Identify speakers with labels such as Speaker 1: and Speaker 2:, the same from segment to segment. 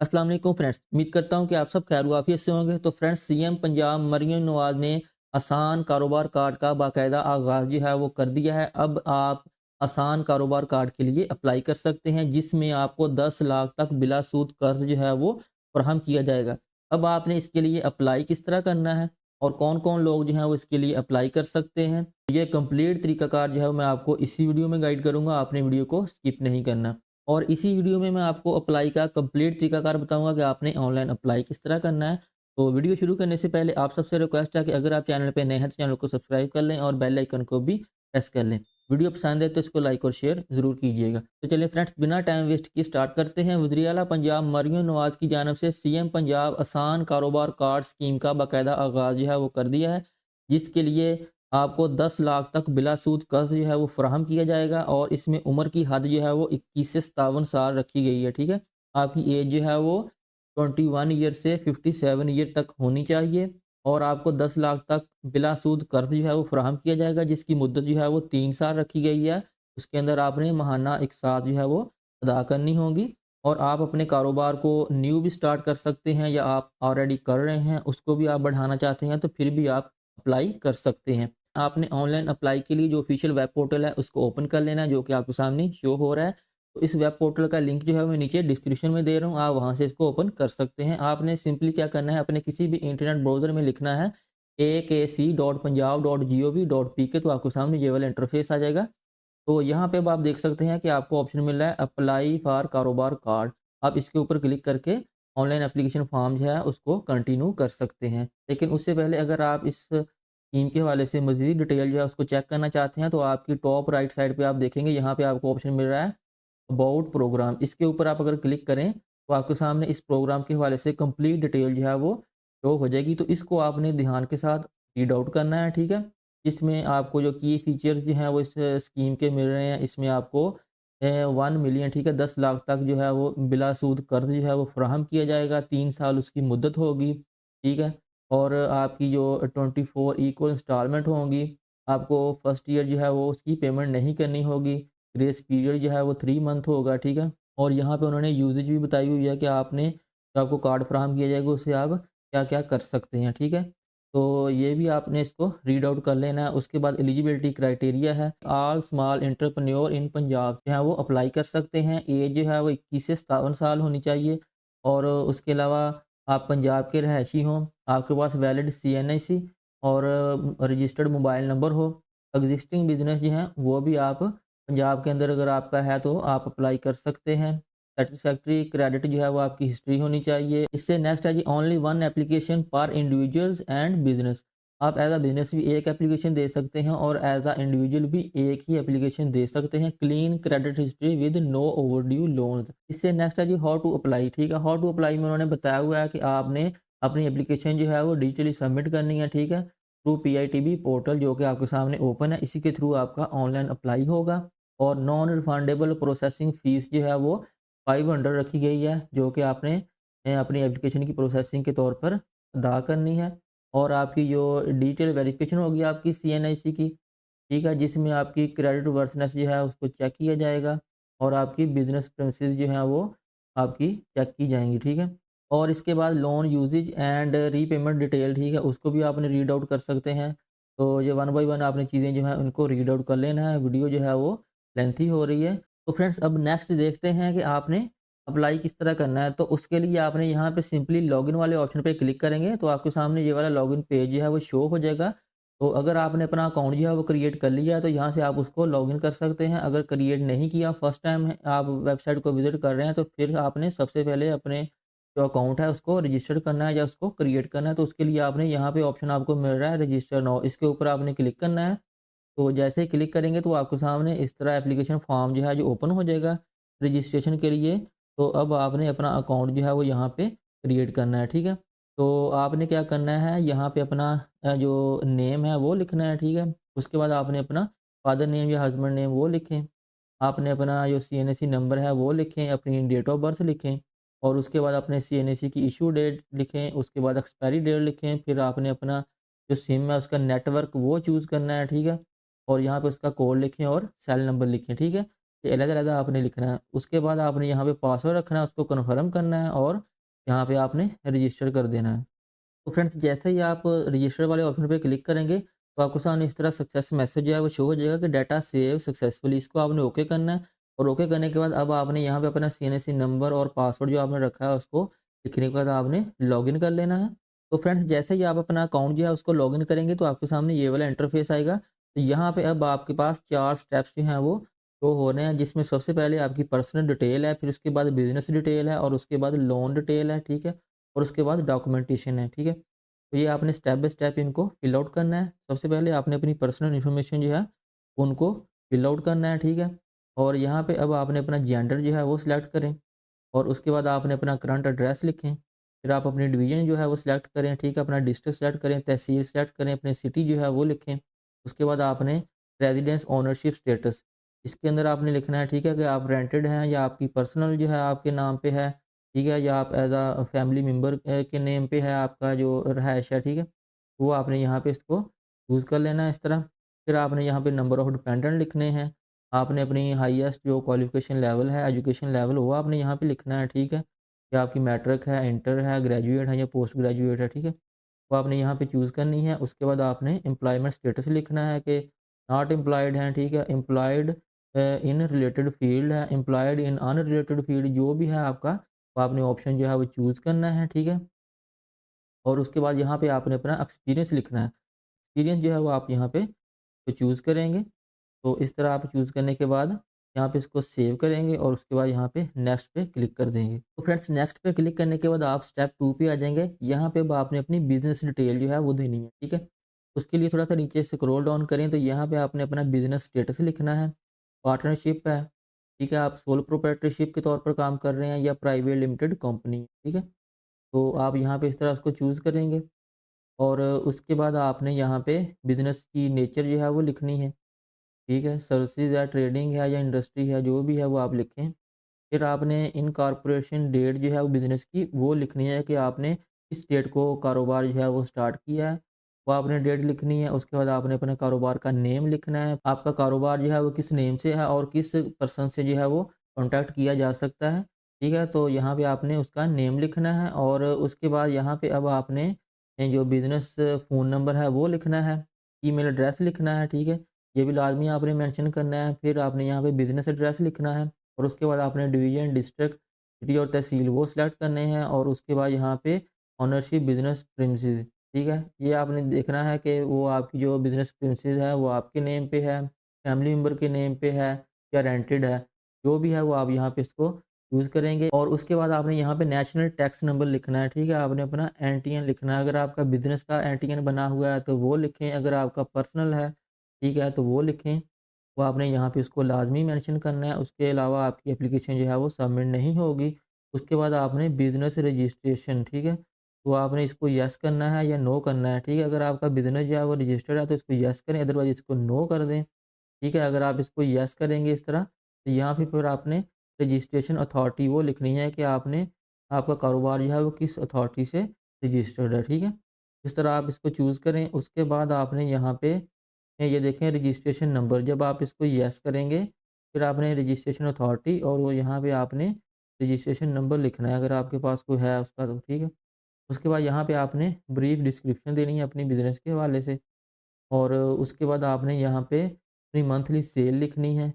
Speaker 1: अस्सलाम वालेकुम फ्रेंड्स, उम्मीद करता हूँ कि आप सब खैर आफियत से होंगे। तो फ्रेंड्स, सीएम पंजाब मरीम नवाज ने आसान कारोबार कार्ड का बाकायदा आगाज़ जो है वो कर दिया है। अब आप आसान कारोबार कार्ड के लिए अप्लाई कर सकते हैं, जिसमें आपको 10 लाख तक बिला सूद कर्ज जो है वो फराहम किया जाएगा। अब आपने इसके लिए अप्लाई किस तरह करना है और कौन कौन लोग जो हैं वो इसके लिए अप्लाई कर सकते हैं, ये कंप्लीट तरीकाकार जो है मैं आपको इसी वीडियो में गाइड करूँगा। आपने वीडियो को स्किप नहीं करना। और इसी वीडियो में मैं आपको अप्लाई का कंप्लीट तरीकाकार बताऊंगा कि आपने ऑनलाइन अप्लाई किस तरह करना है। तो वीडियो शुरू करने से पहले आप सबसे रिक्वेस्ट है कि अगर आप चैनल पे नए हैं तो चैनल को सब्सक्राइब कर लें और बेल आइकन को भी प्रेस कर लें। वीडियो पसंद है तो इसको लाइक और शेयर ज़रूर कीजिएगा। तो चलिए फ्रेंड्स, बिना टाइम वेस्ट किए स्टार्ट करते हैं। वज़ीर आला पंजाब मरियम नवाज़ की जानब से सीएम पंजाब आसान कारोबार कार्ड स्कीम का बाकायदा आगाज़ जो है वो कर दिया है, जिसके लिए आपको 10 लाख तक बिला सूद कर्ज़ जो है वो फ़राहम किया जाएगा और इसमें उम्र की हद जो है वो 21 से 57 साल रखी गई है, ठीक है? आपकी एज जो है वो 21 ईयर से 57 ईयर तक होनी चाहिए और आपको 10 लाख तक बिला सूद कर्ज़ जो है वो फ़राहम किया जाएगा, जिसकी मुद्दत जो है वो 3 साल रखी गई है। उसके अंदर आपने माहाना इक़सात जो है वो अदा करनी होगी और आप अपने कारोबार को न्यू भी स्टार्ट कर सकते हैं या आप ऑलरेडी कर रहे हैं, उसको भी आप बढ़ाना चाहते हैं, तो फिर भी आप अप्लाई कर सकते हैं। आपने ऑनलाइन अप्लाई के लिए जो ऑफिशियल वेब पोर्टल है उसको ओपन कर लेना है, जो कि आपके सामने शो हो रहा है। तो इस वेब पोर्टल का लिंक जो है मैं नीचे डिस्क्रिप्शन में दे रहा हूँ, आप वहाँ से इसको ओपन कर सकते हैं। आपने सिंपली क्या करना है, अपने किसी भी इंटरनेट ब्राउज़र में लिखना है akc.punjab.gov.pk, तो आपके सामने ये वाला इंटरफेस आ जाएगा। तो यहाँ पे अब आप देख सकते हैं कि आपको ऑप्शन मिल रहा है अप्लाई फॉर कारोबार कार्ड। आप इसके ऊपर क्लिक करके ऑनलाइन एप्लीकेशन फॉर्म जो है उसको कंटिन्यू कर सकते हैं। लेकिन उससे पहले अगर आप इस स्कीम के हवाले से मज़ीद डिटेल जो है उसको चेक करना चाहते हैं, तो आपकी टॉप राइट साइड पे आप देखेंगे, यहाँ पे आपको ऑप्शन मिल रहा है अबाउट प्रोग्राम। इसके ऊपर आप अगर क्लिक करें तो आपके सामने इस प्रोग्राम के हवाले से कंप्लीट डिटेल जो है वो शो हो जाएगी। तो इसको आपने ध्यान के साथ रीड आउट करना है, ठीक है? इसमें आपको जो की फीचर्स जो हैं वो इस स्कीम के मिल रहे हैं। इसमें आपको 1 मिलियन, ठीक है, 10 लाख तक जो है वो बिला सूद कर्ज़ जो है वो फ़राहम किया जाएगा, 3 साल उसकी मुद्दत होगी, ठीक है? और आपकी जो 24 इक्वल इंस्टॉलमेंट होंगी, आपको फर्स्ट ईयर जो है वो उसकी पेमेंट नहीं करनी होगी। ग्रेस पीरियड जो है वो 3 मंथ होगा, ठीक है? और यहाँ पे उन्होंने यूसेज भी बताई हुई है कि आपने जो आपको कार्ड फ़राहम किया जाएगा उससे आप क्या-क्या कर सकते हैं, ठीक है? तो ये भी आपने इसको रीड आउट कर लेना है। उसके बाद एलिजिबिलिटी क्राइटेरिया है, ऑल स्मॉल एंटरप्रेन्योर इन पंजाब जो है वो अप्लाई कर सकते हैं। एज जो है वो 21 से 57 साल होनी चाहिए और उसके अलावा आप पंजाब के रहायशी हों, आपके पास वैलिड सीएनआईसी और रजिस्टर्ड मोबाइल नंबर हो। एग्जिस्टिंग बिजनेस जो हैं वो भी आप पंजाब के अंदर अगर आपका है तो आप अप्लाई कर सकते हैं। सैटिस्फैक्टरी क्रेडिट जो है वो आपकी हिस्ट्री होनी चाहिए। इससे नेक्स्ट है जी, ओनली वन एप्लीकेशन पर इंडिविजुअल्स एंड बिजनेस। आप एज अ बिजनेस भी एक एप्लीकेशन दे सकते हैं और एज अ इंडिविजुअल भी एक ही एप्लीकेशन दे सकते हैं। Clean credit history with no overdue loan. इससे नेक्स्ट है जी, हाउ टू अप्लाई, ठीक है? हाउ टू अप्लाई में उन्होंने बताया हुआ है कि आपने अपनी एप्लीकेशन जो है वो डिजिटली सबमिट करनी है, ठीक है? थ्रू पीआईटीबी पोर्टल जो कि आपके सामने ओपन है, इसी के थ्रू आपका ऑनलाइन अप्लाई होगा और नॉन रिफंडेबल प्रोसेसिंग फ़ीस जो है वो 500 रखी गई है, जो कि आपने अपनी एप्लीकेशन की प्रोसेसिंग के तौर पर अदा करनी है। और आपकी जो डिजिटल वेरिफिकेशन होगी आपकी सीएनआईसी की, ठीक है, जिसमें आपकी क्रेडिट वर्थनेस जो है उसको चेक किया जाएगा और आपकी बिजनेस प्रेमिसेस जो हैं वो आपकी चेक की जाएंगी, ठीक है? और इसके बाद loan usage and repayment detail, ठीक है, उसको भी आपने रीड आउट कर सकते हैं। तो ये वन बाय वन आपने चीज़ें जो हैं उनको रीड आउट कर लेना है। वीडियो जो है वो लेंथी हो रही है। तो फ्रेंड्स, अब नेक्स्ट देखते हैं कि आपने अप्लाई किस तरह करना है। तो उसके लिए आपने यहाँ पे सिंपली लॉगिन वाले ऑप्शन पे क्लिक करेंगे तो आपके सामने ये वाला लॉगिन पेज जो है वो शो हो जाएगा। तो अगर आपने अपना अकाउंट जो है वो क्रिएट कर लिया है तो यहाँ से आप उसको लॉगिन कर सकते हैं। अगर क्रिएट नहीं किया, फर्स्ट टाइम है आप वेबसाइट को विज़िट कर रहे हैं, तो फिर आपने सबसे पहले अपने जो अकाउंट है उसको रजिस्टर करना है या उसको क्रिएट करना है। तो उसके लिए आपने यहाँ पे ऑप्शन आपको मिल रहा है रजिस्टर नाउ, इसके ऊपर आपने क्लिक करना है। तो जैसे ही क्लिक करेंगे तो आपके सामने इस तरह एप्लीकेशन फॉर्म जो है जो ओपन हो जाएगा रजिस्ट्रेशन के लिए। तो अब आपने अपना अकाउंट जो है वो यहाँ पे क्रिएट करना है, ठीक है? तो आपने क्या करना है, यहाँ पे अपना जो नेम है वो लिखना है, ठीक है? उसके बाद आपने अपना फादर नेम या हस्बैंड नेम वो लिखें। आपने अपना जो सीएनएसी नंबर है वो लिखें, अपनी डेट ऑफ बर्थ लिखें और उसके बाद अपने सीएनएसी की इशू डेट लिखें, उसके बाद एक्सपायरी डेट लिखें। फिर आपने अपना जो सिम है उसका नेटवर्क वो चूज़ करना है, ठीक है? और यहाँ पे उसका कोड लिखें और सेल नंबर लिखें, ठीक है? ये अलग-अलग आपने लिखना है। उसके बाद आपने यहाँ पे पासवर्ड रखना है, उसको कन्फर्म करना है और यहाँ पे आपने रजिस्टर कर देना है। तो फ्रेंड्स जैसे ही आप रजिस्टर वाले ऑप्शन पे क्लिक करेंगे तो आपको सामने इस तरह सक्सेस मैसेज जो है वो शो हो जाएगा कि डाटा सेव सक्सेसफुली। इसको आपने ओके करना है और ओके करने के बाद अब आपने यहाँ पे अपना सीएनएसी नंबर और पासवर्ड जो आपने रखा है उसको लिखने के बाद आपने लॉगिन कर लेना है। तो फ्रेंड्स जैसे ही आप अपना अकाउंट जो है उसको लॉगिन करेंगे तो आपके सामने ये वाला इंटरफेस आएगा। तो यहाँ पे अब आपके पास 4 स्टेप्स जो हैं वो शो हो रहे हैं, जिसमें सबसे पहले आपकी पर्सनल डिटेल है, फिर उसके बाद बिज़नेस डिटेल है और उसके बाद लोन डिटेल है, ठीक है? और उसके बाद डॉक्यूमेंटेशन है, ठीक है? तो ये आपने स्टेप बाय स्टेप इनको फिल आउट करना है। सबसे पहले आपने अपनी पर्सनल इन्फॉर्मेशन जो है उनको फिल आउट करना है, ठीक है? और यहाँ पे अब आपने अपना जेंडर जो है वो सिलेक्ट करें और उसके बाद आपने अपना करंट एड्रेस लिखें। फिर आप अपनी डिवीज़न जो है वो सिलेक्ट करें, ठीक है? अपना डिस्ट्रिक्ट सिलेक्ट करें, तहसील सिलेक्ट करें, अपनी सिटी जो है वो लिखें। उसके बाद आपने रेज़िडेंस ओनरशिप स्टेटस इसके अंदर आपने लिखना है, ठीक है? कि आप रेंटेड हैं या आपकी पर्सनल जो है आपके नाम पे है, ठीक है? या आप एज़ फैमिली मेंबर के नेम पे है आपका जो रहायश है, ठीक है? वो आपने यहाँ पे इसको चूज़ कर लेना है इस तरह। फिर आपने यहाँ पे नंबर ऑफ डिपेंडेंट लिखने हैं। आपने अपनी हाईएस्ट जो क्वालिफ़िकेशन लेवल है, एजुकेशन लेवल वो आपने यहाँ पे लिखना है, ठीक है? या आपकी मैट्रिक है, इंटर है, ग्रेजुएट है या पोस्ट ग्रेजुएट है, ठीक है? वो आपने यहाँ पे चूज़ करनी है। उसके बाद आपने एम्प्लॉयमेंट स्टेटस लिखना है कि नॉट एम्प्लॉयड हैं, ठीक है? एम्प्लॉयड इन रिलेटेड फ़ील्ड है, एम्प्लॉयड इन अनरिलेटेड फ़ील्ड जो भी है आपका, वो आपने ऑप्शन जो है वो चूज़ करना है, ठीक है? और उसके बाद यहाँ पे आपने अपना एक्सपीरियंस लिखना है। एक्सपीरियंस जो है वो आप यहाँ पे तो चूज़ करेंगे। तो इस तरह आप चूज़ करने के बाद यहाँ पे इसको सेव करेंगे और उसके बाद यहाँ पे नेक्स्ट पे क्लिक कर देंगे। तो फ्रेंड्स नेक्स्ट पे क्लिक करने के बाद आप स्टेप 2 पे आ जाएँगे। यहाँ पे अब आपने अपनी बिज़नेस डिटेल जो है वो देनी है, ठीक है? उसके लिए थोड़ा-सा नीचे स्क्रॉल डाउन करें तो यहाँ पे आपने अपना बिज़नेस स्टेटस लिखना है, पार्टनरशिप है, ठीक है? आप सोल प्रोप्राइटरशिप के तौर पर काम कर रहे हैं या प्राइवेट लिमिटेड कंपनी, ठीक है? तो आप यहाँ पे इस तरह उसको चूज़ करेंगे और उसके बाद आपने यहाँ पे बिज़नेस की नेचर जो है वो लिखनी है। ठीक है, सर्विसेज़ है, ट्रेडिंग है या इंडस्ट्री है, जो भी है वो आप लिखें। फिर आपने इनकॉर्पोरेशन डेट जो है वो बिज़नेस की वो लिखनी है कि आपने किस डेट को कारोबार जो है वो स्टार्ट किया है, वो आपने डेट लिखनी है। उसके बाद आपने अपने कारोबार का नेम लिखना है, आपका कारोबार जो है वो किस नेम से है और किस पर्सन से जो है वो कॉन्टैक्ट किया जा सकता है, ठीक है? तो यहाँ पे आपने उसका नेम लिखना है और उसके बाद यहाँ पे अब आपने जो बिज़नेस फ़ोन नंबर है वो लिखना है, ईमेल एड्रेस लिखना है, ठीक है? ये भी लाज़मी आपने मेंशन करना है। फिर आपने यहाँ पे बिज़नेस एड्रेस लिखना है और उसके बाद आपने डिवीज़न, डिस्ट्रिक्ट, सिटी और तहसील वो सिलेक्ट करने हैं और उसके बाद यहाँ पे ओनरशिप बिज़नेस प्रीमिसेस, ठीक है? ये आपने देखना है कि वो आपकी जो बिज़नेस प्रीमिसेस है वो आपके नेम पे है, फैमिली मेंबर के नेम पे है या रेंटेड है। जो भी है वो आप यहाँ पे इसको यूज़ करेंगे और उसके बाद आपने यहाँ पे नेशनल टैक्स नंबर लिखना है, ठीक है? आपने अपना एनटीएन लिखना है। अगर आपका बिज़नेस का एनटीएन बना हुआ है तो वो लिखें, अगर आपका पर्सनल है, ठीक है? तो वो लिखें। वो आपने यहाँ पे उसको लाज़मी मेंशन करना है। उसके अलावा आपकी एप्लीकेशन जो है वो सबमिट नहीं होगी। उसके बाद आपने बिज़नेस रजिस्ट्रेशन, ठीक है? तो आपने इसको येस करना है या नो करना है, ठीक है? अगर आपका बिज़नेस जो है वो रजिस्टर्ड है तो इसको येस करें, अदरवाइज़ इसको नो कर दें। ठीक है, अगर आप इसको येस करेंगे इस तरह, तो यहाँ पे फिर आपने रजिस्ट्रेशन अथॉरिटी वो लिखनी है कि आपने आपका कारोबार जो है वो किस अथॉरिटी से रजिस्टर्ड है, ठीक है? इस तरह आप इसको चूज़ करें, उसके बाद आपने यहाँ पे ये देखें रजिस्ट्रेशन नंबर, जब आप इसको येस करेंगे, फिर आपने रजिस्ट्रेशन अथॉरिटी और वो यहाँ पे आपने रजिस्ट्रेशन नंबर लिखना है, अगर आपके पास कोई है उसका तो, ठीक है? उसके बाद यहाँ पे आपने ब्रीफ डिस्क्रिप्शन देनी है अपनी बिज़नेस के हवाले से। और उसके बाद आपने यहाँ पे अपनी मंथली सेल लिखनी है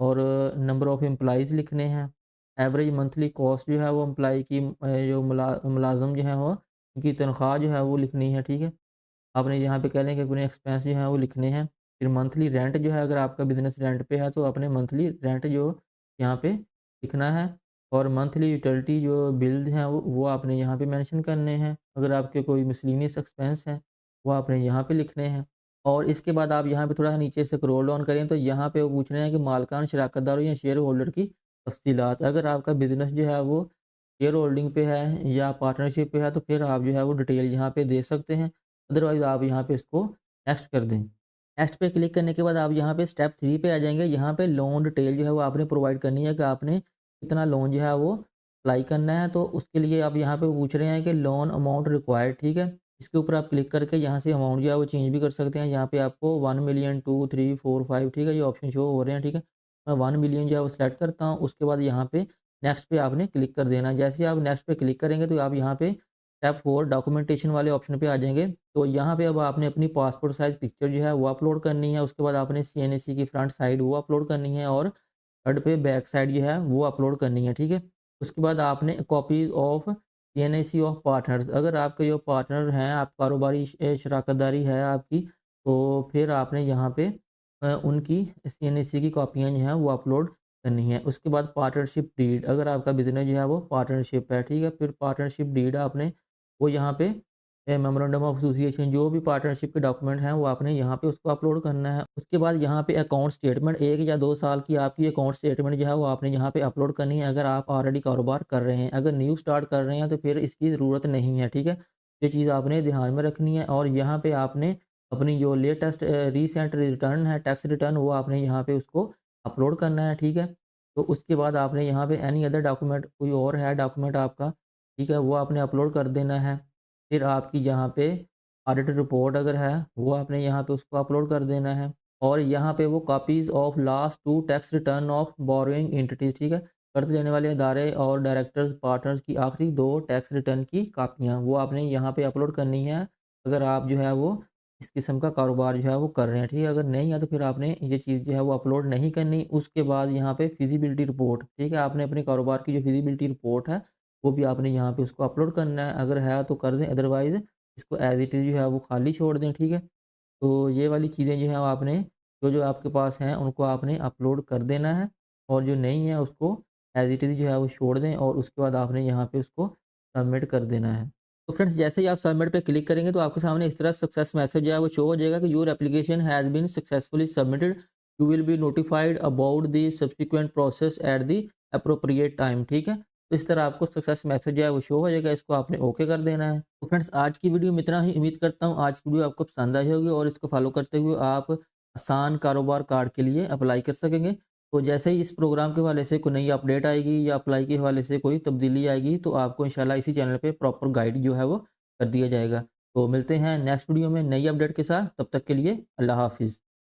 Speaker 1: और नंबर ऑफ़ एम्प्लॉइज़ लिखने हैं। एवरेज मंथली कॉस्ट जो है वो एम्प्लॉयी की जो मुलाज़िम जो हैं वो उनकी तनख्वाह जो है वो लिखनी है, ठीक है? आपने यहाँ पे कह लें कि अपने एक्सपेंस जो हैं वो लिखने हैं। फिर मंथली रेंट जो है अगर आपका बिज़नेस रेंट पे है तो अपने मंथली रेंट जो यहाँ पे लिखना है और मंथली यूटिलिटी जो बिल्स हैं वो आपने यहाँ पे मेंशन करने हैं। अगर आपके कोई मिसलेनियस एक्सपेंस हैं, वो आपने यहाँ पे लिखने हैं। और इसके बाद आप यहाँ पे थोड़ा नीचे स्क्रॉल डाउन करें तो यहाँ पे वो पूछ रहे हैं कि मालिकाना शराकतदारों या शेयर होल्डर की तफ़सीलात। अगर आपका बिज़नेस जो है वो शेयर होल्डिंग पे है या पार्टनरशिप पे है तो फिर आप जो है वो डिटेल यहाँ पे दे सकते हैं। अदरवाइज़ आप यहाँ पे इसको नेक्स्ट कर दें। नेक्स्ट पे क्लिक करने के बाद आप यहाँ पे स्टेप 3 पे आ जाएँगे। यहाँ पे लोन डिटेल जो है वो आपने प्रोवाइड करनी है कि आपने कितना लोन जो है वो अप्लाई करना है। तो उसके लिए आप यहाँ पे पूछ रहे हैं कि लोन अमाउंट रिक्वायर्ड, ठीक है? इसके ऊपर आप क्लिक करके यहाँ से अमाउंट जो है वो चेंज भी कर सकते हैं। यहाँ पे आपको 1 मिलियन, 2, 3, 4, 5 ठीक है? ये ऑप्शन शो हो रहे हैं, ठीक है? मैं 1 मिलियन जो है वो सिलेक्ट करता हूँ। उसके बाद यहाँ पे नेक्स्ट पे आपने क्लिक कर देना है। जैसे ही आप नेक्स्ट पे क्लिक करेंगे तो आप यहाँ पे स्टेप 4 डॉक्यूमेंटेशन वाले ऑप्शन पे आ जाएँगे। तो यहाँ पे अब आपने अपनी पासपोर्ट साइज़ पिक्चर जो है वो अपलोड करनी है। उसके बाद आपने सीएनएसी की फ्रंट साइड वो अपलोड करनी है और थर्ड पे बैक साइड जो है वो अपलोड करनी है, ठीक है? उसके बाद आपने कॉपीज़ ऑफ सीएनएसी ऑफ पार्टनर्स, अगर आपके जो पार्टनर हैं, आप कारोबारी शराकतदारी है आपकी, तो फिर आपने यहाँ पे उनकी सीएनएसी की कॉपियाँ जो हैं वो अपलोड करनी है। उसके बाद पार्टनरशिप डीड, अगर आपका बिज़नेस जो है वो पार्टनरशिप है, ठीक है? फिर पार्टनरशिप डीड आपने वो यहाँ पे मेमोरेंडम ऑफ एसोसिएशन, जो भी पार्टनरशिप के डॉक्यूमेंट हैं वो आपने यहाँ पे उसको अपलोड करना है। उसके बाद यहाँ पे अकाउंट स्टेटमेंट 1 या 2 साल की आपकी अकाउंट स्टेटमेंट जो है वो आपने यहाँ पे अपलोड करनी है, अगर आप ऑलरेडी कारोबार कर रहे हैं। अगर न्यू स्टार्ट कर रहे हैं तो फिर इसकी ज़रूरत नहीं है, ठीक है? ये चीज़ आपने ध्यान में रखनी है और यहाँ पे आपने अपनी जो लेटेस्ट रीसेंट रिटर्न है, टैक्स रिटर्न, वो आपने यहाँ पे उसको अपलोड करना है, ठीक है? तो उसके बाद आपने यहाँ पे एनी अदर डॉक्यूमेंट, कोई और है डॉक्यूमेंट आपका, ठीक है? वो आपने अपलोड कर देना है। फिर आपकी यहाँ पे ऑडिट रिपोर्ट अगर है, वो आपने यहाँ पे उसको अपलोड कर देना है और यहाँ पे वो copies of last 2 tax return of borrowing entities, ठीक है? कर्ज़ लेने वाले अदारे और डायरेक्टर्स, पार्टनर्स की आखिरी 2 टैक्स रिटर्न की कॉपियाँ, वो आपने यहाँ पे अपलोड करनी है, अगर आप जो है वो इस किस्म का कारोबार जो है वो कर रहे हैं, ठीक है? अगर नहीं है तो फिर आपने ये चीज़ जो है वो अपलोड नहीं करनी। उसके बाद यहाँ पे फिज़िबिलिटी रिपोर्ट, ठीक है? आपने अपने कारोबार की जो फिज़िबिलिटी रिपोर्ट है, वो भी आपने यहाँ पे उसको अपलोड करना है, अगर है तो कर दें, अदरवाइज़ इसको एज़ इट इज़ जो है वो खाली छोड़ दें, ठीक है? तो ये वाली चीज़ें जो हैं आपने जो-जो आपके पास हैं उनको आपने अपलोड कर देना है और जो नहीं है उसको एज़ इट इज़ जो है वो छोड़ दें और उसके बाद आपने यहाँ पे उसको सबमिट कर देना है। तो फ्रेंड्स, जैसे ही आप सबमिट पे क्लिक करेंगे तो आपके सामने इस तरह सक्सेस मैसेज जो है वो शो हो जाएगा कि your application has been successfully submitted, you will be notified about the subsequent process at the appropriate time, ठीक है? तो इस तरह आपको सक्सेस मैसेज जो है वो शो हो जाएगा, इसको आपने ओके कर देना है। तो फ्रेंड्स, आज की वीडियो में इतना ही। उम्मीद करता हूँ आज की वीडियो आपको पसंद आई होगी और इसको फॉलो करते हुए आप आसान कारोबार कार्ड के लिए अप्लाई कर सकेंगे। तो जैसे ही इस प्रोग्राम के हवाले से कोई नई अपडेट आएगी या अप्लाई के हवाले से कोई तब्दीली आएगी तो आपको इंशाल्लाह इसी चैनल पे प्रॉपर गाइड जो है वो कर दिया जाएगा। तो मिलते हैं नेक्स्ट वीडियो में नई अपडेट के साथ, तब तक के लिए अल्लाह हाफ़िज़।